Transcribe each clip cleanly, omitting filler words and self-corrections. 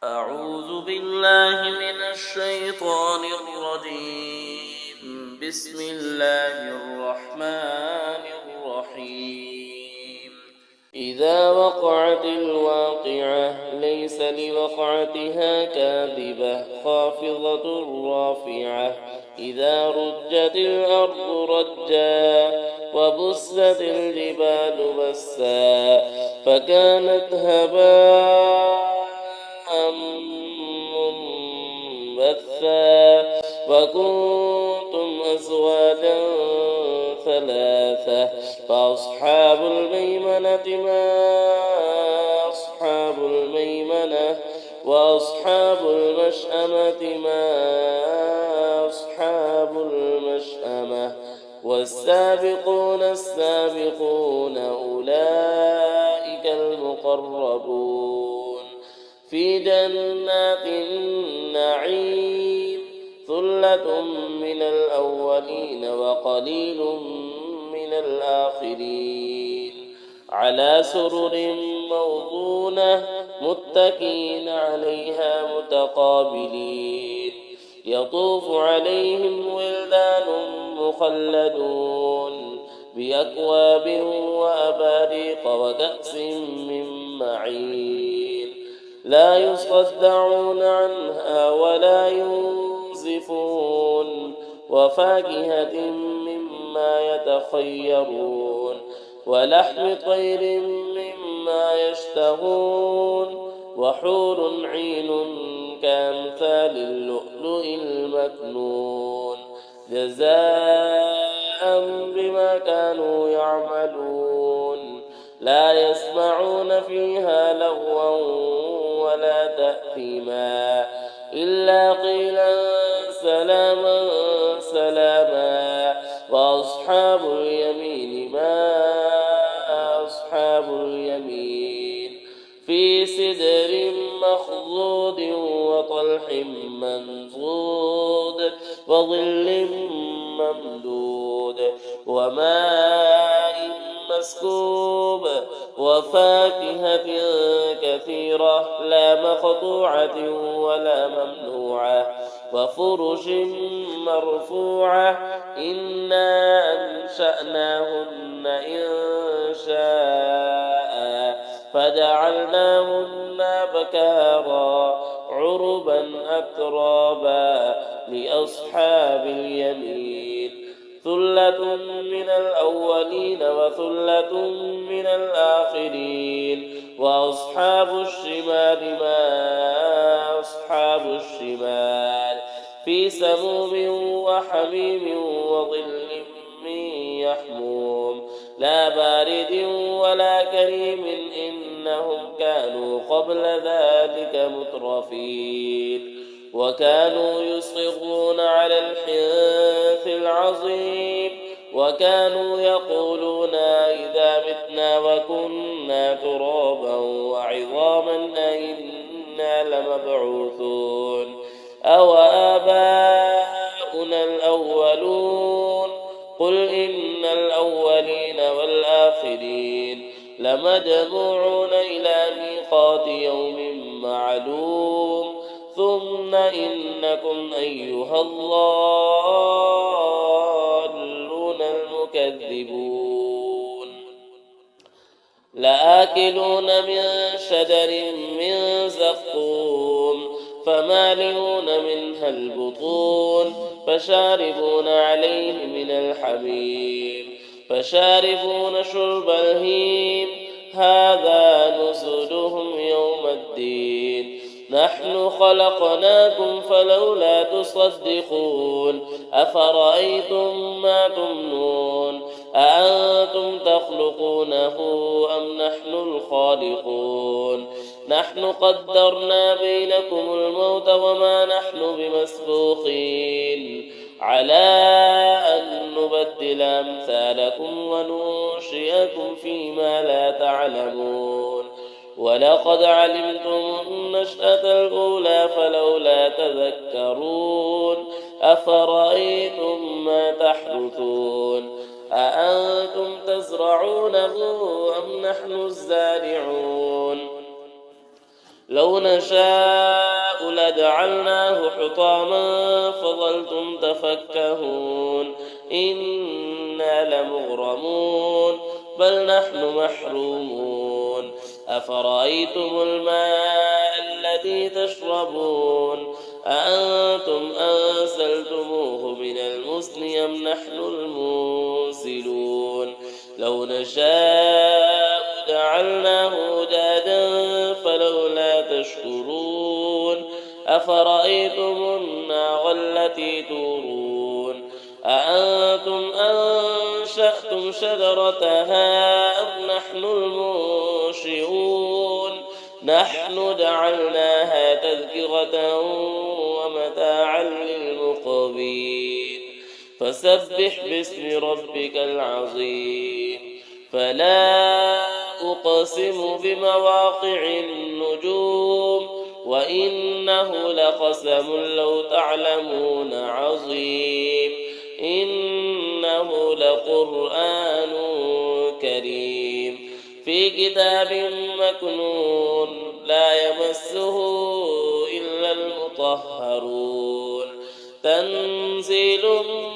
أعوذ بالله من الشيطان الرجيم. بسم الله الرحمن الرحيم. إذا وقعت الواقعة ليس لوقعتها كاذبة خافضة رافعة. إذا رجت الأرض رجا وبست الجبال بسا فكانت هباء منبثا وكنتم أزواجا ثلاثة فأصحاب الميمنة ما أصحاب الميمنة وأصحاب المشأمة ما أصحاب المشأمة والسابقون السابقون أولئك المقربون في جنات النعيم. ثلة من الأولين وقليل من الآخرين على سرر موضونة متكئين عليها متقابلين يطوف عليهم ولدان مخلدون بأكواب وأباريق وكأس من معين لا يصدعون عنها ولا ينزفون وفاكهة مما يتخيرون ولحم طير مما يشتهون وحور عين كأمثال اللؤلؤ المكنون جزاء بما كانوا يعملون لا يسمعون فيها لغوا ولا تأثيما إلا قيلا سلاما سلاما. وأصحاب اليمين ما أصحاب اليمين في سدر مخضود وطلح منضود وظل ممدود وماء مسكوب وفاكهة كثيرة لا مقطوعة ولا ممنوعة وفرش مرفوعة إنا أنشأناهن إنشاء فجعلناهن بكارا عربا أترابا لأصحاب اليمين. ثلة من الأولين وثلة من الآخرين وأصحاب الشمال ما أصحاب الشمال في سموم وحميم وظل من يحموم لا بارد ولا كريم إنهم كانوا قبل ذلك مترفين وكانوا يصرون على الحنث العظيم وكانوا يقولون إذا متنا وكنا ترابا وعظاما أئنا لمبعوثون أو آباؤنا الأولون قل إن الأولين والآخرين لمجموعون إلى ميقات يوم معلوم ثم إنكم أيها الضالون المكذبون لآكلون من شجر من زقوم فمالئون منها البطون فشاربون عليه من الحميم فشاربون شرب الهيم هذا نزلهم يوم الدين نحن خلقناكم فلولا تصدقون أفرأيتم ما تمنون أأنتم تخلقونه أم نحن الخالقون نحن قدرنا بينكم الموت وما نحن بمسبوقين على أن نبدل أمثالكم وننشئكم فيما لا تعلمون ولقد علمتم النشأة الأولى فلولا تذكرون أفرأيتم ما تحدثون أأنتم تزرعونه أم نحن الزارعون لو نشاء لجعلناه حطاما فظلتم تفكهون إنا لمغرمون بل نحن محرومون أفرأيتم الماء الذي تشربون أأنتم أنزلتموه من المزن أم نحن المنزلون لو نشاء جعلناه أجاجا فلولا تشكرون أفرأيتم النار التي تورون أأنتم أنشأتم شجرتها أم نحن المنشئون نحن جعلناها تذكرة ومتاعا للمقوين فسبح باسم ربك العظيم فلا أقسم بمواقع النجوم وإنه لقسم لو تعلمون عظيم إنه لقرآن كريم في كتاب مكنون لا يمسه إلا المطهرون تنزيل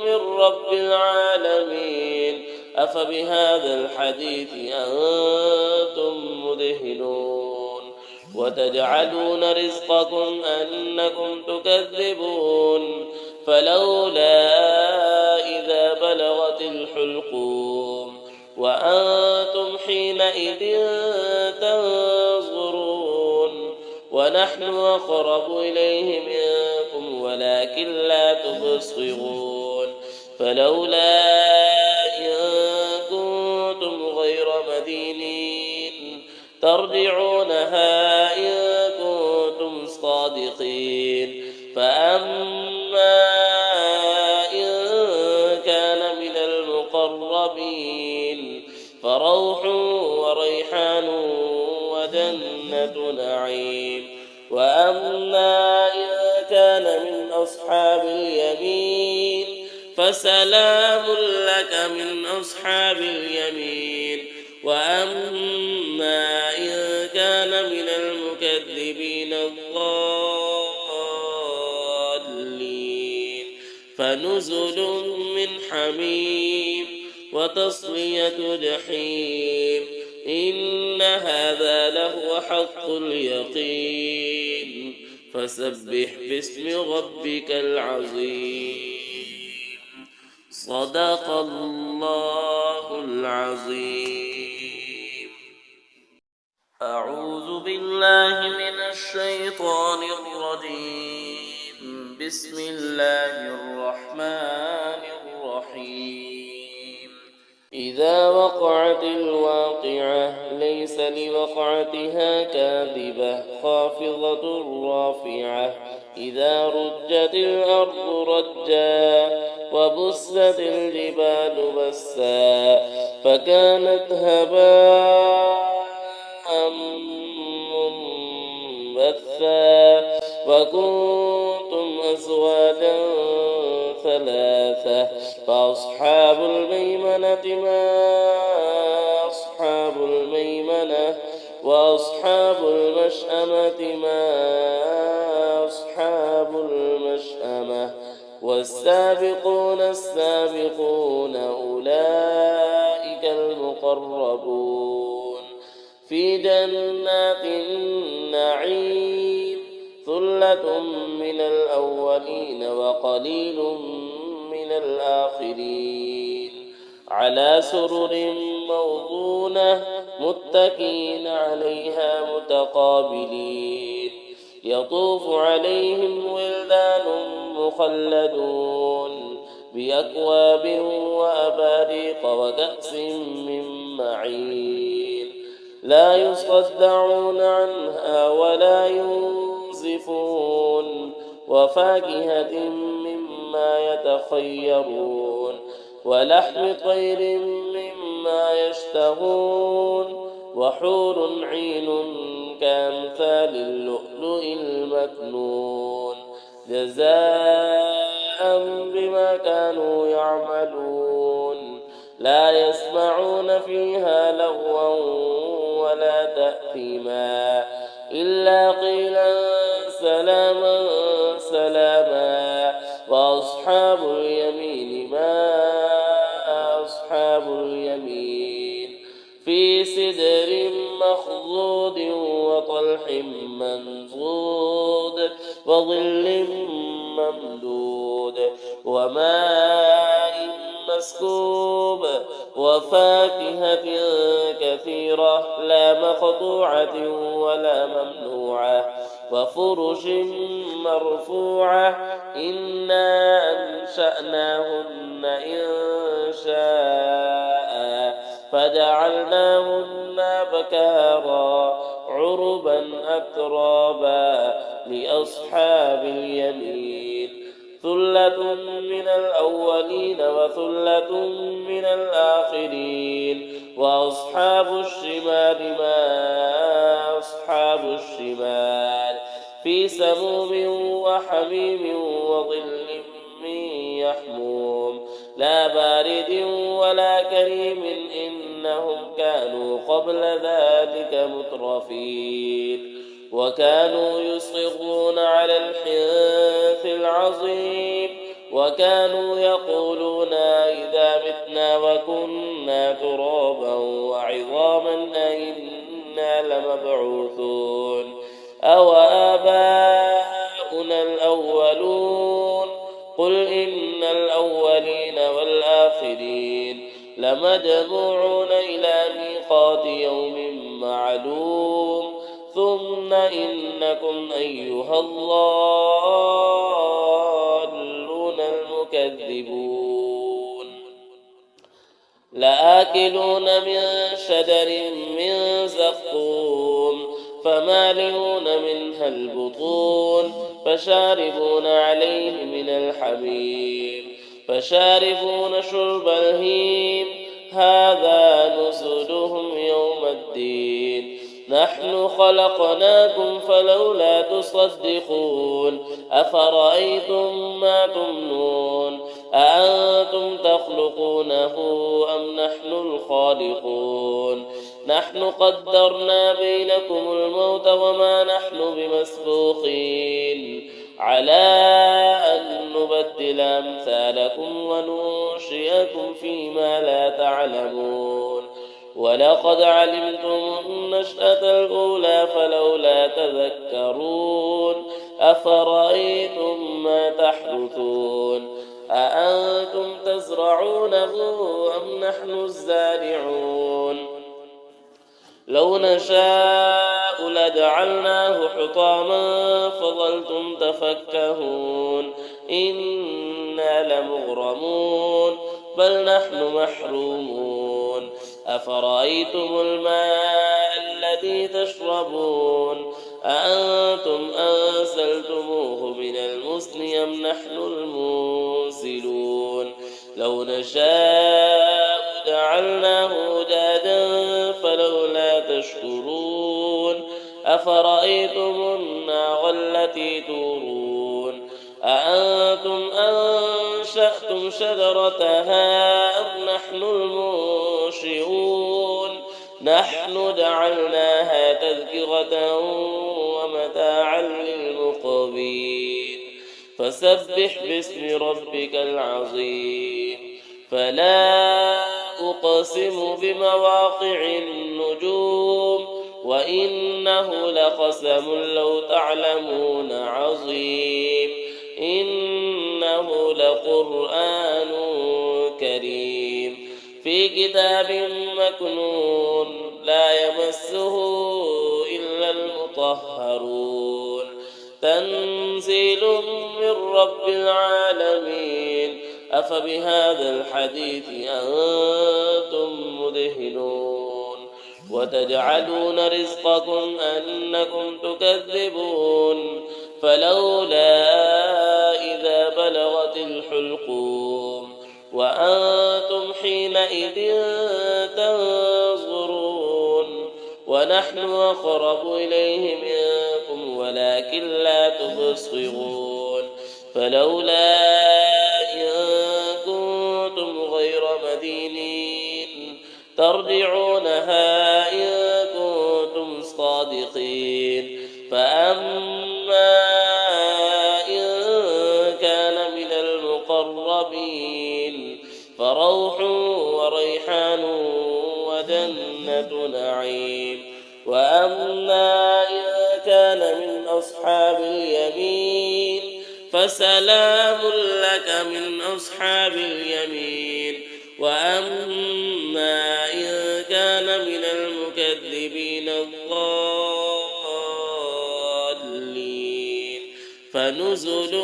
من رب العالمين أفبهذا الحديث أنتم مدهنون وتجعلون رزقكم أنكم تكذبون فلولا إذا بلغت الحلقوم وأنتم حينئذ تنظرون ونحن أقرب إليه منكم ولكن لا تبصرون فلولا إن كنتم غير مدينين ترجعونها إن كنتم صادقين فأما إن كان من المقربين فروح وريحان وجنة نعيم وأما إن كان من أصحاب اليمين فسلام لك من أصحاب اليمين وأما إن كان من المكذبين الضالين فنزل من حميم وتصلية جحيم إن هذا لهو حق اليقين فسبح باسم ربك العظيم صدق الله العظيم أعوذ بالله من الشيطان الرجيم بسم الله الرحمن الرحيم إذا وقعت الواقعة ليس لوقعتها كاذبة خافضة رافعة إذا رجت الأرض رجا وبست الجبال بسا فكانت هباء منبثا وكنتم أزواجا ثلاثة فأصحاب الميمنة ما أصحاب الميمنة وأصحاب المشأمة ما أصحاب المشأمة والسابقون السابقون أولئك المقربون في جنات النعيم ثلة من الأولين وقليل من الآخرين على سرر موضونة متكئين عليها متقابلين يطوف عليهم ولدان مخلدون بأكواب وأباريق وكأس من معين لا يصدعون عنها ولا ينزفون وفاكهة مما يتخيرون ولحم طير مما يشتهون وحور عين كأمثال اللؤلؤ المكنون جزاء بما كانوا يعملون لا يسمعون فيها لغوا ولا تأثيما إلا قيلا سلاما سلاما. وأصحاب اليمين ما أصحاب اليمين في سدر مخضود وطلح منضود وظل ممدود وماء مسكوب وفاكهة كثيرة لا مقطوعة ولا ممنوعة وفرش مرفوعة إنا أنشأناهن إنشاء فجعلناهن بكارا عربا أترابا لأصحاب اليمين ثلة من الأولين وثلة من الآخرين. وأصحاب الشمال ما أصحاب الشمال في سموم وحميم وظل من يحموم لا بارد ولا كريم إنهم كانوا قبل ذلك مترفين وكانوا يصرون على الحنث العظيم وكانوا يقولون إذا متنا وكنا ترابا وعظاما أئنا لمبعوثون أو آباؤنا الأولون قل إن الأولين والآخرين لمجموعون إلى ميقات يوم معلوم ثم إنكم أيها الضالون المكذبون لآكلون من شجر من زقوم فمالئون منها البطون فشاربون عليه من الحميم فشاربون شرب الهيم هذا نزلهم يوم الدين نحن خلقناكم فلولا تصدقون أفرأيتم ما تمنون أأنتم تخلقونه أم نحن الخالقون نحن قدرنا بينكم الموت وما نحن بمسبوقين على أن نبدل أمثالكم وننشئكم فيما لا تعلمون ولقد علمتم النشأة الأولى فلولا تذكرون أفرأيتم ما تحدثون أأنتم تزرعونه أم نحن الزارعون لو نشاء لجعلناه حطاما فظلتم تفكهون إنا لمغرمون بل نحن محرومون أفرأيتم الماء الذي تشربون أأنتم أنزلتموه من المزن أم نحن المنزلون لو نشاء جعلناه أجاجا فلولا تشكرون أفرأيتم النار التي تورون أأنتم أنشأتم شجرتها أم نحن المنشئون نحن جعلناها تذكرة ومتاعا للمقوين فسبح باسم ربك العظيم فلا أقسم بمواقع النجوم وإنه لقسم لو تعلمون عظيم إنه لقرآن كريم في كتاب مكنون لا يمسه إلا المطهرون تنزيل من رب العالمين أفبهذا الحديث أنتم مدهنون وتجعلون رزقكم أنكم تكذبون فلولا إذا بلغت الحلقوم وأنتم حينئذ تنظرون ونحن أقرب إليه منكم ولكن لا تبصرون فلولا إن كنتم غير مدينين ترجعونها إن كنتم صادقين وروح وريحان وجنة نعيم. وأما إن كان من أصحاب اليمين فسلام لك من أصحاب اليمين. وأما إن كان من المكذبين الضالين فنزل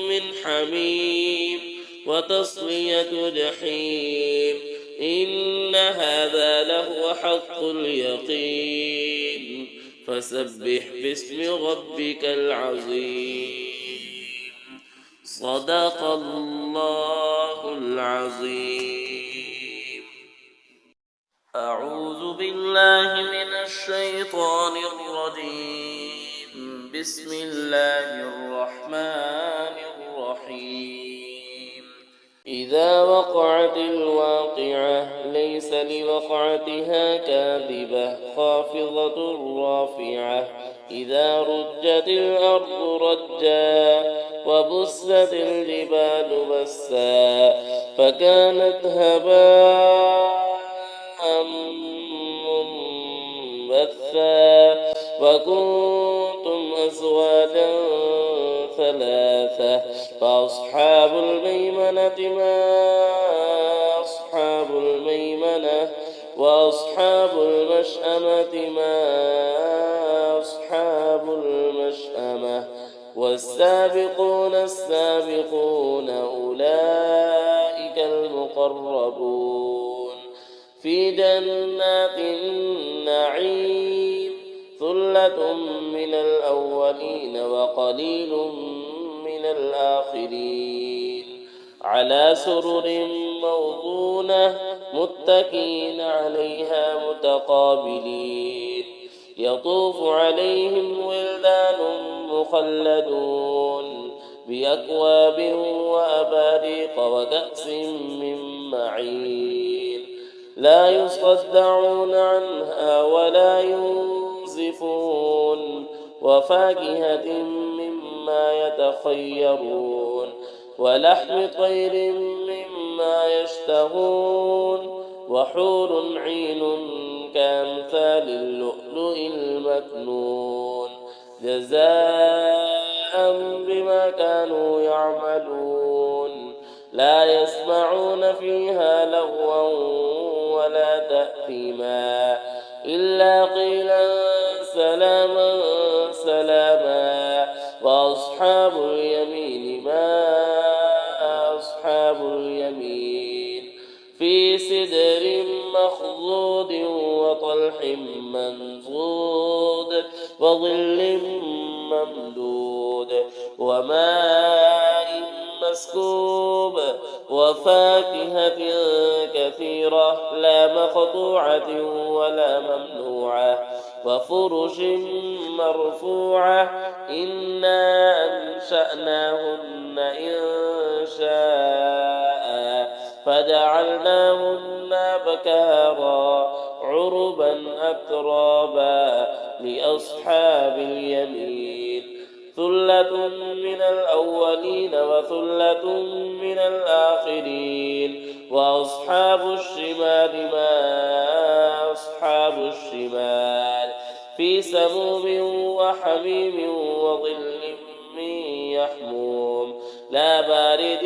من حميم وتصلية جحيم. إن هذا لهو حق اليقين. فسبح باسم ربك العظيم. صدق الله العظيم. أعوذ بالله من الشيطان الرجيم. بسم الله الرحمن الرحيم. إذا وقعت الواقعة ليس لوقعتها كاذبة خافضة رافعة. إذا رجت الأرض رجا وبست الجبال بسا فكانت هباء منبثا وكنتم أزواجا ثلاثة فأصحاب الميمنة ما أصحاب الميمنة وأصحاب المشأمة ما أصحاب المشأمة. والسابقون السابقون أولئك المقربون في جنات النعيم. ثلة من الأولين وقليل من الآخرين. على سرر موضونة متكئين عليها متقابلين. يطوف عليهم ولدان مخلدون بأكواب وأباريق وكأس من معين. لا يصدعون عنها ولا ينزفون. وفاكهة مما يتخيرون ولحم طير مما يشتهون. وحور عين كأمثال اللؤلؤ المكنون جزاء بما كانوا يعملون. لا يسمعون فيها لغوا ولا تأثيما إلا قيلا سلاما سلاما. وأصحاب اليمين ما أصحاب اليمين في سدر مخضود وطلح منضود وظل ممدود وماء مسكوب وفاكهة كثيرة لا مقطوعة ولا ممنوعة وفرش مرفوعة. إنا أنشأناهن إنشاء فجعلناهن بكارا عربا أترابا لأصحاب اليمين. ثلة من الأولين وثلة من الآخرين. وأصحاب الشمال ما أصحاب الشمال في سموم وحميم وظل من يحموم لا بارد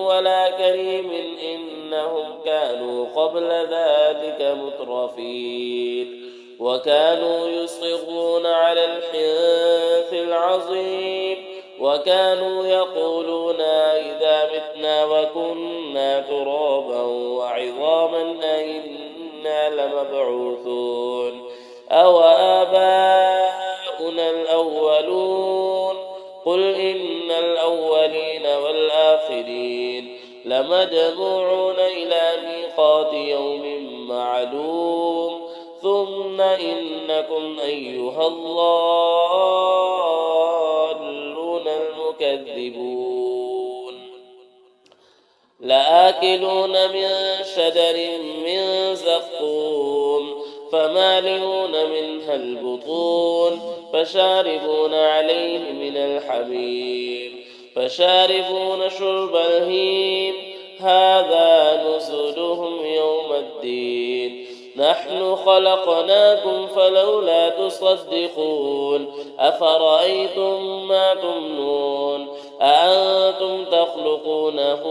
ولا كريم. إنهم كانوا قبل ذلك مترفين وكانوا يصرون على الحنث العظيم. وكانوا يقولون إذا متنا وكنا ترابا وعظاما أئنا لمبعوثون أو آباؤنا الأولون. قل إن الأولين والآخرين لمجموعون إلى ميقات يوم معلوم. ثم إنكم أيها الضالون المكذبون لآكلون من شجر من زقوم فمالئون منها البطون فشاربون عليه من الحميم فشاربون شرب الهيم. هذا نزلهم يوم الدين نحن خلقناكم فلولا تصدقون أفرأيتم ما تمنون أأنتم تخلقونه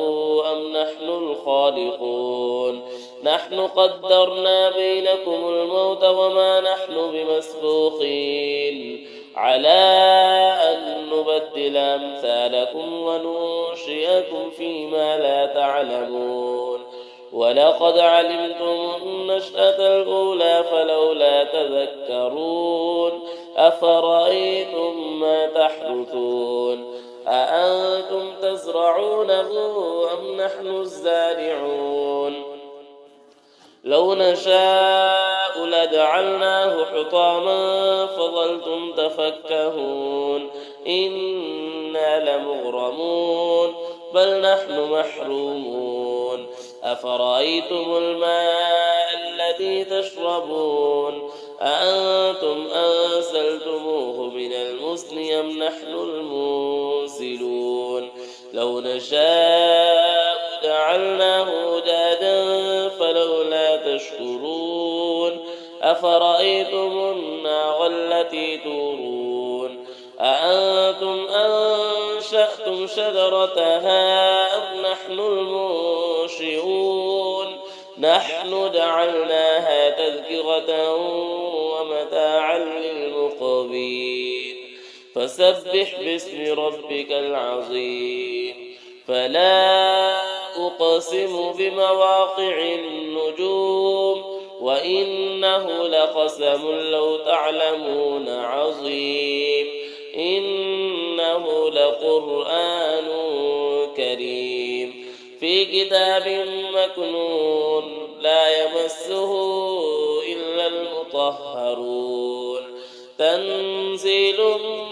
أم نحن الخالقون نحن قدرنا بينكم الموت وما نحن بمسبوقين على أن نبدل أمثالكم وننشئكم فيما لا تعلمون ولقد علمتم النشأة الأولى فلولا تذكرون أفرأيتم ما تحدثون أأنتم تزرعونه أم نحن الزارعون لو نشاء لجعلناه حطاما فظلتم تفكهون إنا لمغرمون بل نحن محرومون أفرأيتم الماء الذي تشربون أأنتم أنزلتموه من المزن أم نحن المنزلون لو نشاء جعلناه أجاجا فلولا تشكرون أفرأيتم النار التي تورون أأنتم أنشأتم شجرتها أم نحن المنشئون نحن جعلناها تذكرة ومتاعا للمقوين فسبح باسم ربك العظيم فلا أقسم بمواقع النجوم وإنه لقسم لو تعلمون عظيم إنه لقرآن كريم في كتاب مكنون لا يمسه إلا المطهرون تنزيل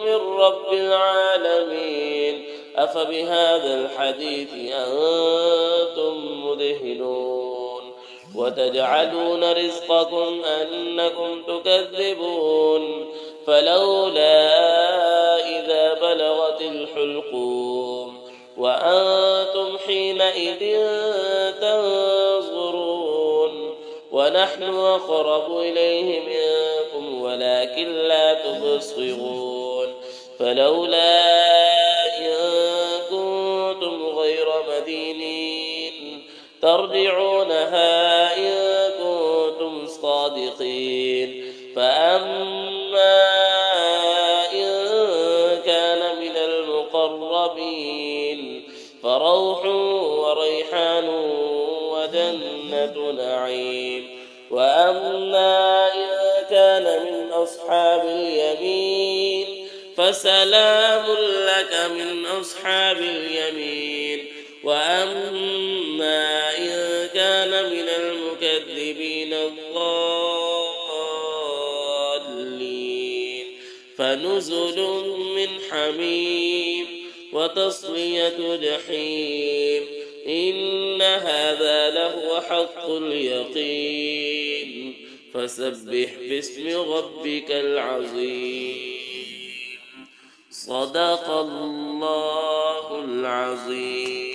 من رب العالمين أفبهذا الحديث أنتم مدهنون وتجعلون رزقكم أنكم تكذبون فلولا إذا بلغت الحلقوم وأنتم حينئذ تنظرون ونحن أقرب إليه منكم ولكن لا تبصرون فلولا إن كنتم غير مدينين ترجعونها إن كنتم صادقين فأما إن كان من المقربين فروح وريحان وجنة نعيم وأما إن كان من أصحاب اليمين فسلام لك من أصحاب اليمين وأما إن كان من المكذبين الضالين فنزل من حميم وتصلية جحيم إن هذا لهو حق اليقين فسبح باسم ربك العظيم صدق الله العظيم.